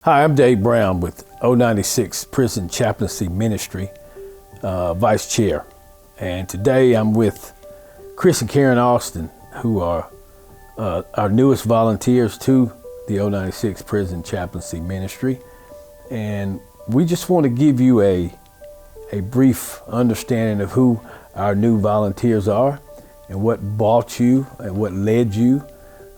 Hi, I'm Dave Brown with 096 Prison Chaplaincy Ministry, Vice Chair. And today I'm with Chris and Karen Austin, who are our newest volunteers to the 096 Prison Chaplaincy Ministry. And we just want to give you a brief understanding of who our new volunteers are and what brought you and what led you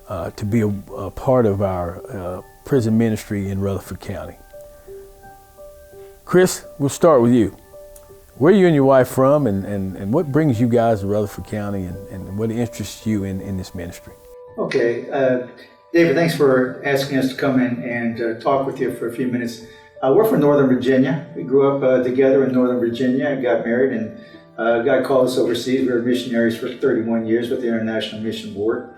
to be a part of our prison ministry in Rutherford County. Chris, we'll start with you. Where are you and your wife from, and what brings you guys to Rutherford County, and what interests you in this ministry? Okay, David, thanks for asking us to come in and talk with you for a few minutes. We're from Northern Virginia. We grew up together in Northern Virginia and got married, and God called us overseas. We were missionaries for 31 years with the International Mission Board.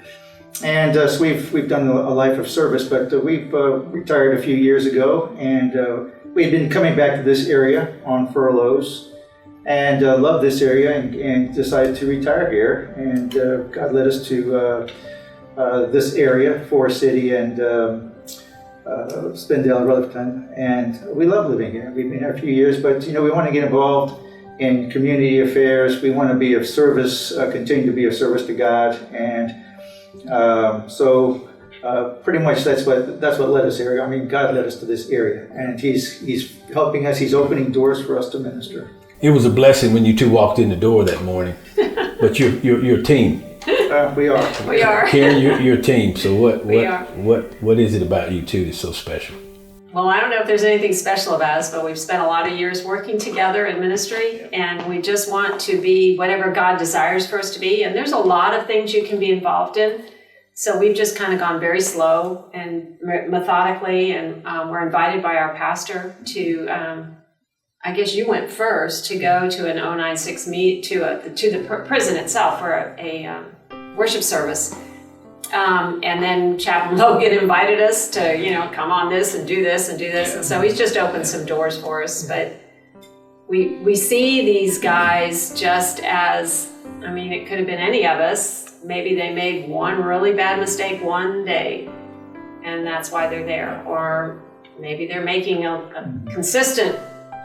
And so we've done a life of service, but we've retired a few years ago, and we had been coming back to this area on furloughs, and loved this area, and decided to retire here. And God led us to this area, Forest City and Spindale, Rutherford, and we love living here. We've been here a few years, but we want to get involved in community affairs. We want to be of service, continue to be of service to God, and so pretty much that's what led us here. I mean, God led us to this area, and He's helping us. He's opening doors for us to minister. It was a blessing when you two walked in the door that morning. But you're a team. We are. We are. Karen, you're a team. So what is it about you two that's so special? Well, I don't know if there's anything special about us, but we've spent a lot of years working together in ministry, and we just want to be whatever God desires for us to be. And there's a lot of things you can be involved in. So we've just kind of gone very slow and methodically, and we're invited by our pastor to, I guess you went first, to go to an 096 meet to the prison itself for a worship service. And then Chaplain Logan invited us to, come on this and do this and do this. And so he's just opened some doors for us. But we see these guys just as, it could have been any of us. Maybe they made one really bad mistake one day, and that's why they're there. Or maybe they're making a consistent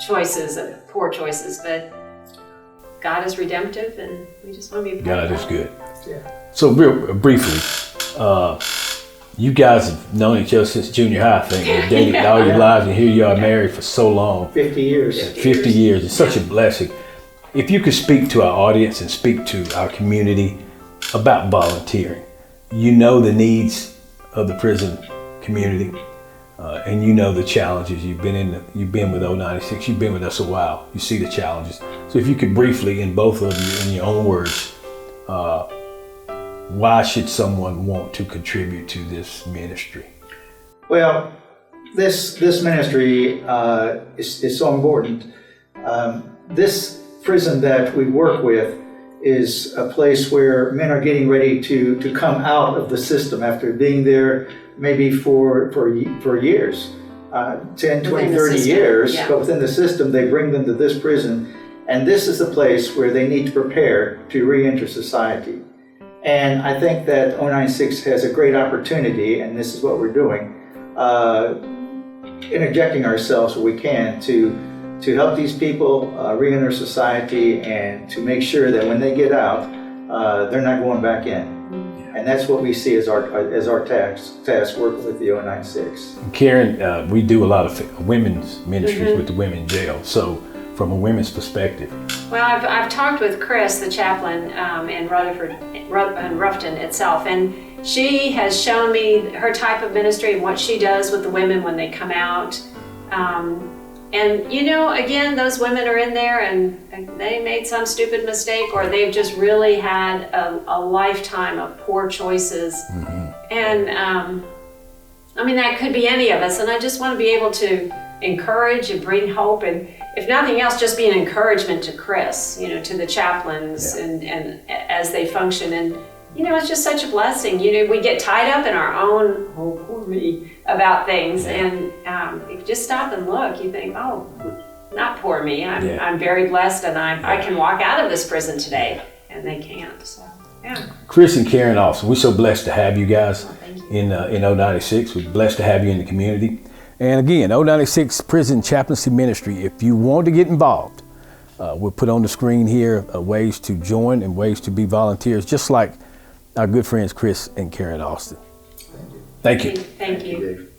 choices, poor choices. But God is redemptive, and we just want to be God is good. Yeah. So real briefly, you guys have known each other since junior high, I think. You've dated all your lives, and here you are married for so long. 50 years. 50 years. It's such a blessing. If you could speak to our audience and speak to our community about volunteering. You know the needs of the prison community, and you know the challenges. You've been with 096. You've been with us a while. You see the challenges. So if you could briefly, in both of you, in your own words, why should someone want to contribute to this ministry? Well, this ministry is so important. This prison that we work with is a place where men are getting ready to come out of the system after being there maybe for years, 10, 20, 30 years, but within the system they bring them to this prison, and this is the place where they need to prepare to re-enter society. And I think that 096 has a great opportunity, and this is what we're doing, interjecting ourselves where we can to help these people re-enter society, and to make sure that when they get out, they're not going back in. And that's what we see as our task working with the 096. Karen, we do a lot of women's ministries with the women in jail. So from a women's perspective. Well, I've talked with Chris, the chaplain in Rutherford and Rufton itself, and she has shown me her type of ministry and what she does with the women when they come out. And again, those women are in there and they made some stupid mistake, or they've just really had a lifetime of poor choices. Mm-hmm. And that could be any of us. And I just want to be able to encourage and bring hope, and if nothing else, just be an encouragement to Chris, to the chaplains and as they function. And it's just such a blessing. We get tied up in our own, oh, poor me, about things. And if you just stop and look, you think, oh, not poor me. I'm very blessed, and I can walk out of this prison today. And they can't. So, yeah. Chris and Karen Austin, we're so blessed to have you guys thank you. in 096. We're blessed to have you in the community. And again, 096 Prison Chaplaincy Ministry, if you want to get involved, we'll put on the screen here ways to join and ways to be volunteers, just like our good friends Chris and Karen Austin. Thank you. Thank you. Thank you. Dave.